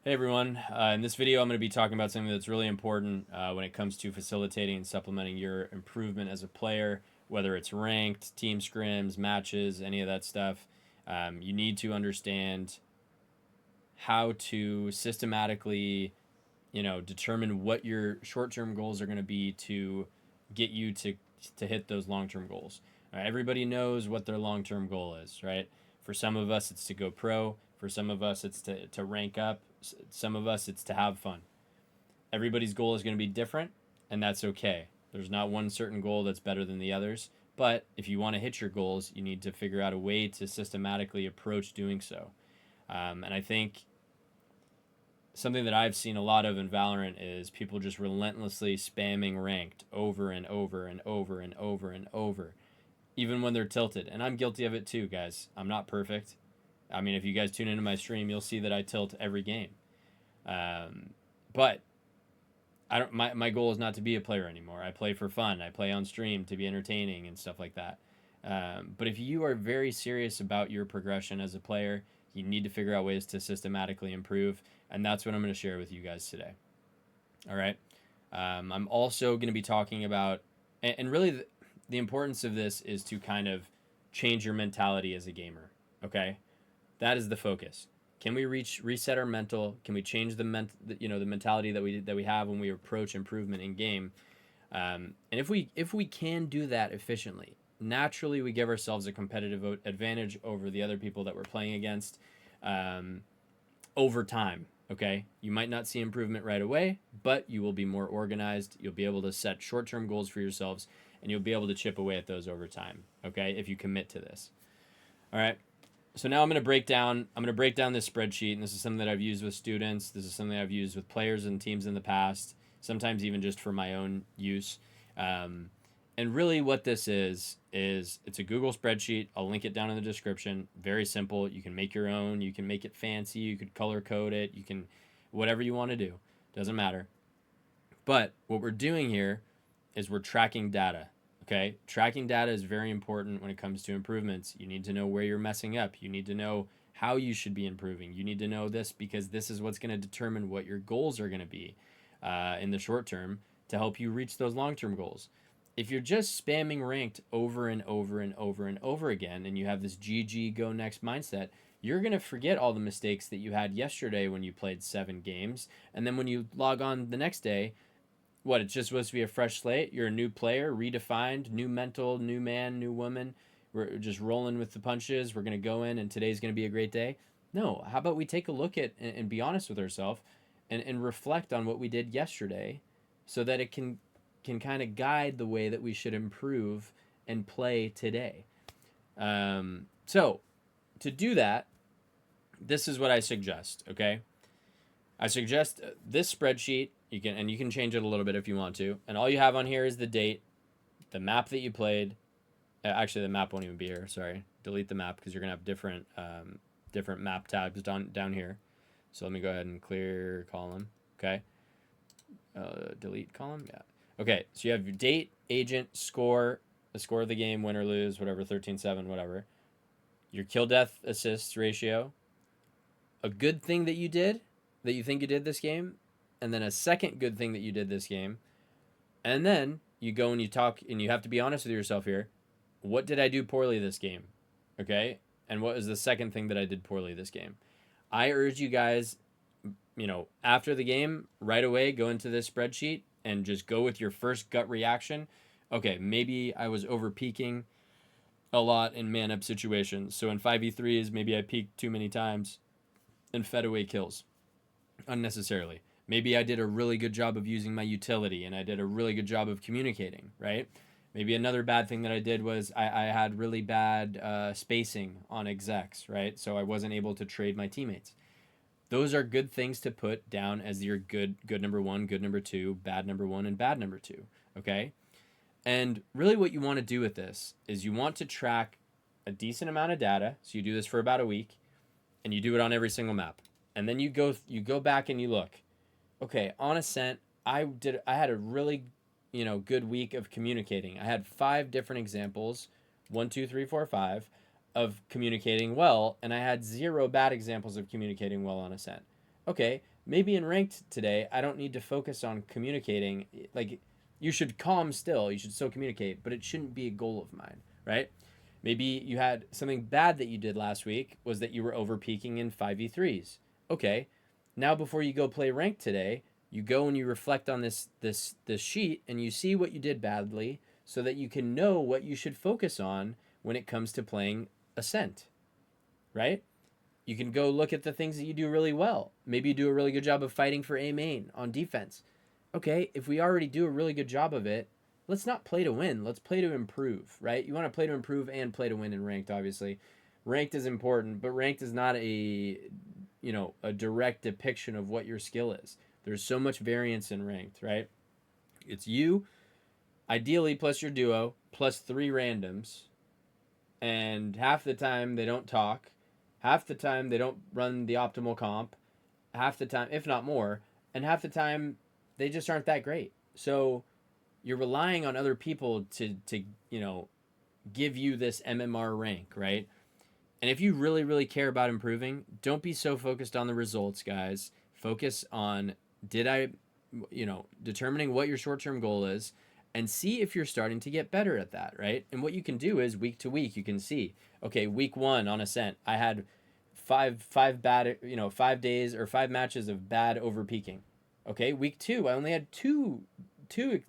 Hey everyone, in this video I'm going to be talking about something that's really important when it comes to facilitating and supplementing your improvement as a player, whether it's ranked, team scrims, matches, any of that stuff. You need to understand how to systematically, determine what your short-term goals are going to be to get you to hit those long-term goals. Everybody knows what their long-term goal is, right? For some of us, it's to go pro. For some of us, it's to rank up. Some of us, it's to have fun. Everybody's goal is going to be different, and that's okay. There's not one certain goal that's better than the others. But if you want to hit your goals, you need to figure out a way to systematically approach doing so. And I think something that I've seen a lot of in Valorant is people just relentlessly spamming ranked over and over and over and over and over, even when they're tilted. And I'm guilty of it too, guys. I'm not perfect. I mean, if you guys tune into my stream, you'll see that I tilt every game. But I don't. My goal is not to be a player anymore. I play for fun. I play on stream to be entertaining and stuff like that. But if you are very serious about your progression as a player, you need to figure out ways to systematically improve, and that's what I'm going to share with you guys today. All right. I'm also going to be talking about, and really, the importance of this is to kind of change your mentality as a gamer. Okay, that is the focus. Can we reset our mental? Can we change the mentality that we have when we approach improvement in game? And if we can do that efficiently, naturally we give ourselves a competitive advantage over the other people that we're playing against um, over time. Okay, you might not see improvement right away, but you will be more organized. You'll be able to set short-term goals for yourselves, and you'll be able to chip away at those over time. Okay, if you commit to this. All right. So now I'm going to break down this spreadsheet, and this is something that I've used with students. This is something I've used with players and teams in the past, sometimes even just for my own use. Um, and really, what this is it's a Google spreadsheet. I'll link it down in the description. Very simple. You can make your own. You can make it fancy. You could color code it. You can, whatever you want to do. Doesn't matter. But what we're doing here is we're tracking data. Okay, tracking data is very important when it comes to improvements. You need to know where you're messing up. You need to know how you should be improving. You need to know this because this is what's going to determine what your goals are going to be in the short term to help you reach those long term goals. If you're just spamming ranked over and over and over and over again, and you have this GG go next mindset, you're going to forget all the mistakes that you had yesterday when you played 7 games. And then when you log on the next day, what, it's just supposed to be a fresh slate? You're a new player, redefined, new mental, new man, new woman. We're just rolling with the punches. We're going to go in and today's going to be a great day. No, how about we take a look at and be honest with ourselves and reflect on what we did yesterday so that it can kind of guide the way that we should improve and play today. So to do that, this is what I suggest, okay? I suggest this spreadsheet. You can change it a little bit if you want to. And all you have on here is the date, the map that you played. Actually, the map won't even be here. Sorry, delete the map because you're gonna have different map tabs down here. So let me go ahead and clear column. Okay. Delete column. Yeah. Okay. So you have your date, agent, score, the score of the game, win or lose, whatever, 13-7, whatever. Your kill death assists ratio, a good thing that you did, that you think you did this game, and then a second good thing that you did this game, and then you go and you talk and you have to be honest with yourself here. What did I do poorly this game? Okay? And what was the second thing that I did poorly this game? I urge you guys, after the game, right away, go into this spreadsheet and just go with your first gut reaction. Okay, maybe I was over peaking a lot in man up situations. So in 5v3s, maybe I peaked too many times and fed away kills unnecessarily. Maybe I did a really good job of using my utility and I did a really good job of communicating, right? Maybe another bad thing that I did was I had really bad spacing on execs, right? So I wasn't able to trade my teammates. Those are good things to put down as your good number one, good number two, bad number one, and bad number two, okay? And really what you want to do with this is you want to track a decent amount of data. So you do this for about a week and you do it on every single map. And then you go back and you look. Okay, on Ascent, I had a really, good week of communicating. I had 5 different examples, 1, 2, 3, 4, 5, of communicating well, and I had 0 bad examples of communicating well on Ascent. Okay, Maybe in ranked today, I don't need to focus on communicating. Like, you should calm still, you should still communicate, but it shouldn't be a goal of mine, right? Maybe you had something bad that you did last week was that you were over peaking in 5v3s. Okay, now before you go play ranked today, you go and you reflect on this sheet and you see what you did badly so that you can know what you should focus on when it comes to playing Ascent, right? You can go look at the things that you do really well. Maybe you do a really good job of fighting for A main on defense. Okay, if we already do a really good job of it, let's not play to win. Let's play to improve, right? You want to play to improve and play to win in ranked, obviously. Ranked is important, but ranked is not a direct depiction of what your skill is. There's so much variance in ranked, right? It's you, ideally, plus your duo, plus 3 randoms, and half the time they don't talk, half the time they don't run the optimal comp, half the time, if not more, and half the time they just aren't that great. So you're relying on other people to give you this MMR rank, right? And if you really really care about improving, don't be so focused on the results, guys. Focus on, did I determining what your short-term goal is, and see if you're starting to get better at that, right? And what you can do is week to week you can see, okay, week 1 on Ascent, I had five bad, 5 days or 5 matches of bad over peaking. Okay, week 2 I only had two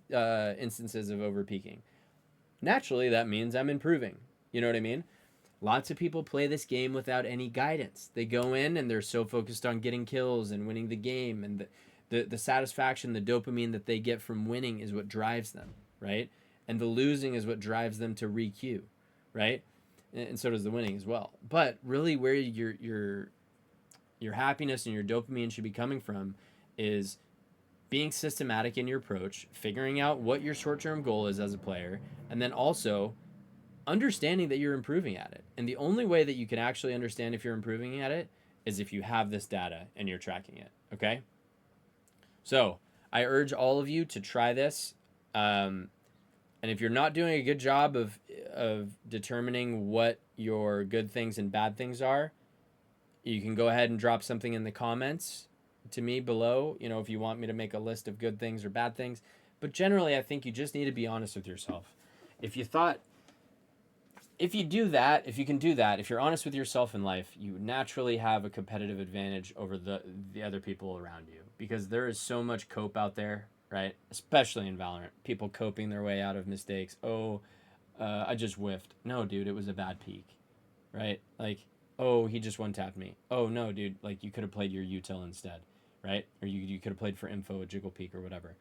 instances of over peaking. Naturally, that means I'm improving. You know what I mean? Lots of people play this game without any guidance. They go in and they're so focused on getting kills and winning the game, and the satisfaction, the dopamine that they get from winning is what drives them, right? And the losing is what drives them to re-queue, right? And so does the winning as well. But really, where your happiness and your dopamine should be coming from is being systematic in your approach, figuring out what your short-term goal is as a player, and then also understanding that you're improving at it. And the only way that you can actually understand if you're improving at it is if you have this data and you're tracking it. Okay? So I urge all of you to try this. And if you're not doing a good job of determining what your good things and bad things are, you can go ahead and drop something in the comments to me below, if you want me to make a list of good things or bad things. But generally, I think you just need to be honest with yourself. If you can do that, if you're honest with yourself in life, you naturally have a competitive advantage over the other people around you, because there is so much cope out there, right? Especially in Valorant, people coping their way out of mistakes. I just whiffed. No, dude, it was a bad peak, right? Like, oh, he just one tapped me. Oh no, dude, like you could have played your util instead, right? Or you could have played for info, a jiggle peak or whatever.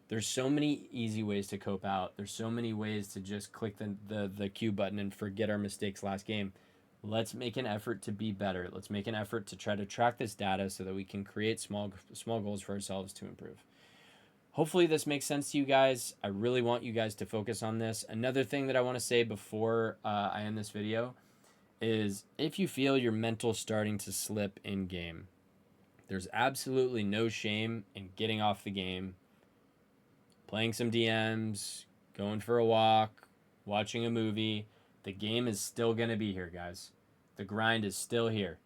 There's so many easy ways to cope out. There's so many ways to just click the Q button and forget our mistakes last game. Let's make an effort to be better. Let's make an effort to try to track this data so that we can create small goals for ourselves to improve. Hopefully this makes sense to you guys. I really want you guys to focus on this. Another thing that I want to say before I end this video is, if you feel your mental starting to slip in game, there's absolutely no shame in getting off the game, playing some DMs, going for a walk, watching a movie. The game is still going to be here, guys. The grind is still here.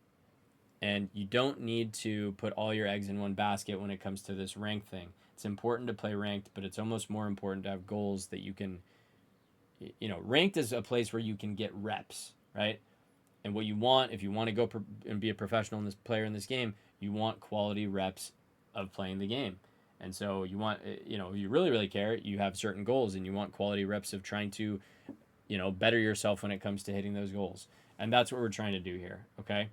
And you don't need to put all your eggs in one basket when it comes to this ranked thing. It's important to play ranked, but it's almost more important to have goals that you can, ranked is a place where you can get reps, right? And what you want, if you want to go and be a professional player in this game, you want quality reps of playing the game. And so you want, you really, really care, you have certain goals and you want quality reps of trying to, better yourself when it comes to hitting those goals. And that's what we're trying to do here, okay?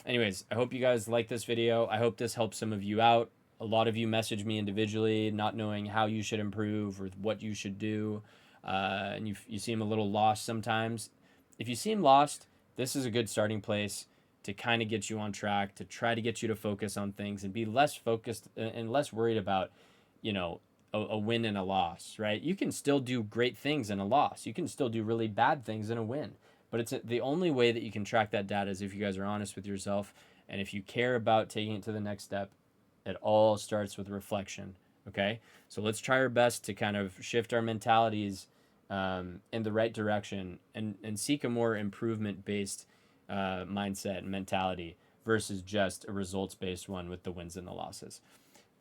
Anyways, I hope you guys like this video. I hope this helps some of you out. A lot of you message me individually, not knowing how you should improve or what you should do. And you seem a little lost sometimes. If you seem lost, this is a good starting place to kind of get you on track, to try to get you to focus on things and be less focused and less worried about, a win and a loss, right? You can still do great things in a loss. You can still do really bad things in a win. But it's the only way that you can track that data is if you guys are honest with yourself. And if you care about taking it to the next step, it all starts with reflection, okay? So let's try our best to kind of shift our mentalities in the right direction and seek a more improvement-based mindset and mentality versus just a results-based one with the wins and the losses.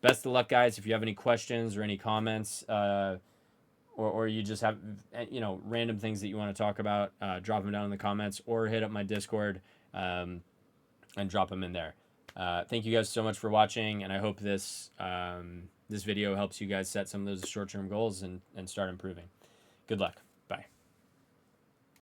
Best of luck, guys. If you have any questions or any comments, or you just have random things that you want to talk about, drop them down in the comments or hit up my Discord and drop them in there. Thank you guys so much for watching, and I hope this this video helps you guys set some of those short-term goals and start improving. Good luck.